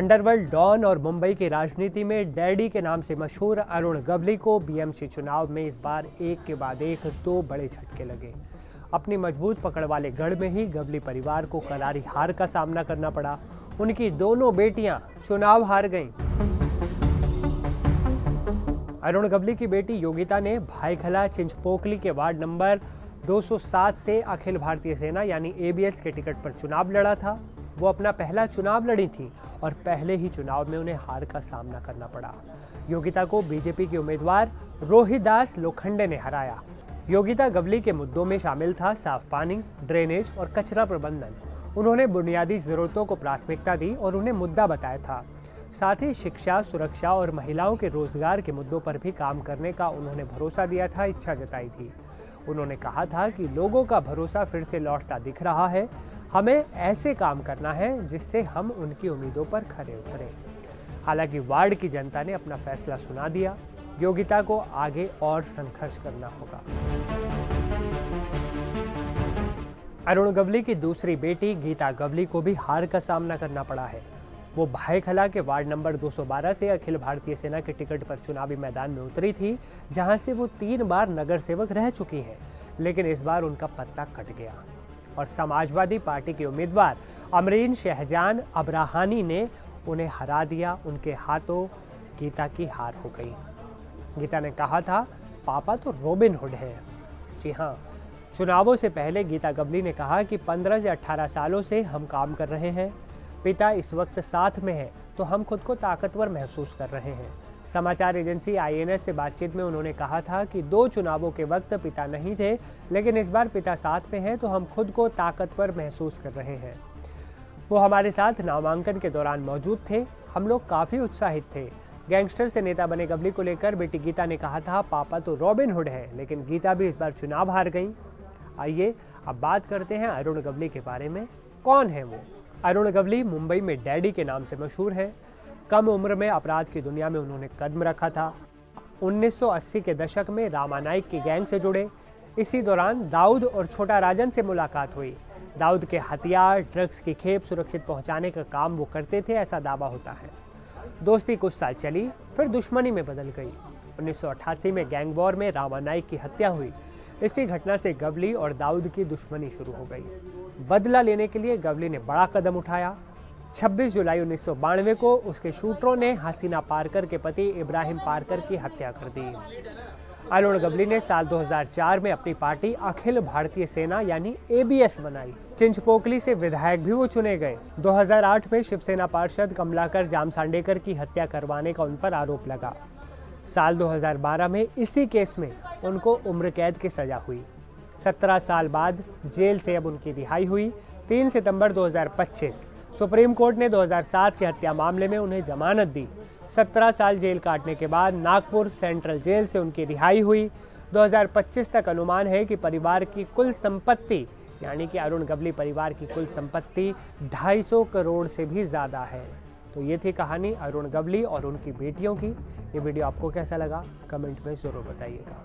Underworld don और मुंबई की राजनीति में डैडी के नाम से मशहूर अरुण गवली को बीएमसी चुनाव में इस बार एक के बाद एक दो बड़े झटके लगे। अपनी मजबूत पकड़ वाले गढ़ में ही गवली परिवार को करारी हार का सामना करना पड़ा। उनकी दोनों बेटियां चुनाव हार गईं। अरुण गवली की बेटी योगिता ने भाईखला चिंचपोकली के वार्ड नंबर 207 से अखिल भारतीय सेना यानी एबीएस के टिकट पर चुनाव लड़ा था। वो अपना पहला चुनाव लड़ी थी और पहले ही चुनाव में उन्हें हार का सामना करना पड़ा। योगिता को बीजेपी के उम्मीदवार रोहिदास लोखंडे ने हराया। योगिता गवली के मुद्दों में शामिल था साफ पानी, ड्रेनेज और कचरा प्रबंधन। उन्होंने बुनियादी जरूरतों को प्राथमिकता दी और उन्हें मुद्दा बताया था। साथ ही शिक्षा, सुरक्षा और महिलाओं के रोजगार के मुद्दों पर भी काम करने का उन्होंने भरोसा दिया था, इच्छा जताई थी। उन्होंने कहा था कि लोगों का भरोसा फिर से लौटता दिख रहा है। हमें ऐसे काम करना है जिससे हम उनकी उम्मीदों पर खरे उतरें। हालांकि वार्ड की जनता ने अपना फैसला सुना दिया। योगिता को आगे और संघर्ष करना होगा। अरुण गवली की दूसरी बेटी गीता गवली को भी हार का सामना करना पड़ा है। वो भाईखला के वार्ड नंबर 212 से अखिल भारतीय सेना के टिकट पर चुनावी मैदान में उतरी थी, जहां से वो 3 बार नगर सेवक रह चुकी हैं। लेकिन इस बार उनका पत्ता कट गया और समाजवादी पार्टी के उम्मीदवार अमरीन शहजान अब्राहानी ने उन्हें हरा दिया। उनके हाथों गीता की हार हो गई। गीता ने कहा था, पापा तो रॉबिन हुड है। जी हाँ, चुनावों से पहले गीता गवली ने कहा कि 15 से 18 सालों से हम काम कर रहे हैं। पिता इस वक्त साथ में है तो हम खुद को ताकतवर महसूस कर रहे हैं। समाचार एजेंसी आईएनएस से बातचीत में उन्होंने कहा था कि 2 चुनावों के वक्त पिता नहीं थे, लेकिन इस बार पिता साथ में हैं तो हम खुद को ताकतवर महसूस कर रहे हैं। वो हमारे साथ नामांकन के दौरान मौजूद थे। हम लोग काफ़ी उत्साहित थे। गैंगस्टर से नेता बने गवली को लेकर बेटी गीता ने कहा था, पापा तो रॉबिन हुड है। लेकिन गीता भी इस बार चुनाव हार गई। आइए अब बात करते हैं अरुण गवली के बारे में। कौन है वो? अरुण गवली मुंबई में डैडी के नाम से मशहूर है। कम उम्र में अपराध की दुनिया में उन्होंने कदम रखा था। 1980 के दशक में रामा नाइक की गैंग से जुड़े। इसी दौरान दाऊद और छोटा राजन से मुलाकात हुई। दाऊद के हथियार, ड्रग्स की खेप सुरक्षित पहुंचाने का काम वो करते थे, ऐसा दावा होता है। दोस्ती कुछ साल चली, फिर दुश्मनी में बदल गई। 1988 में गैंग वॉर में रामा नाइक की हत्या हुई। इसी घटना से गवली और दाऊद की दुश्मनी शुरू हो गई। बदला लेने के लिए गवली ने बड़ा कदम उठाया। 26 जुलाई 1992 को उसके शूटरों ने हसीना पारकर के पति इब्राहिम पारकर की हत्या कर दी। अरुण गवली ने साल 2004 में अपनी पार्टी अखिल भारतीय सेना यानी एबीएस बनाई। चिंचपोकली से विधायक भी वो चुने गए। 2008 में शिवसेना पार्षद कमलाकर जामसांडेकर की हत्या करवाने का उन पर आरोप लगा। साल 2012 में इसी केस में उनको उम्र कैद की सजा हुई। 17 साल बाद जेल से अब उनकी रिहाई हुई। 3 सितंबर 2025 सुप्रीम कोर्ट ने 2007 के हत्या मामले में उन्हें जमानत दी। 17 साल जेल काटने के बाद नागपुर सेंट्रल जेल से उनकी रिहाई हुई। 2025 तक अनुमान है कि परिवार की कुल संपत्ति यानी कि अरुण गवली परिवार की कुल संपत्ति 250 करोड़ से भी ज़्यादा है। तो ये थी कहानी अरुण गवली और उनकी बेटियों की। ये वीडियो आपको कैसा लगा कमेंट में ज़रूर बताइएगा।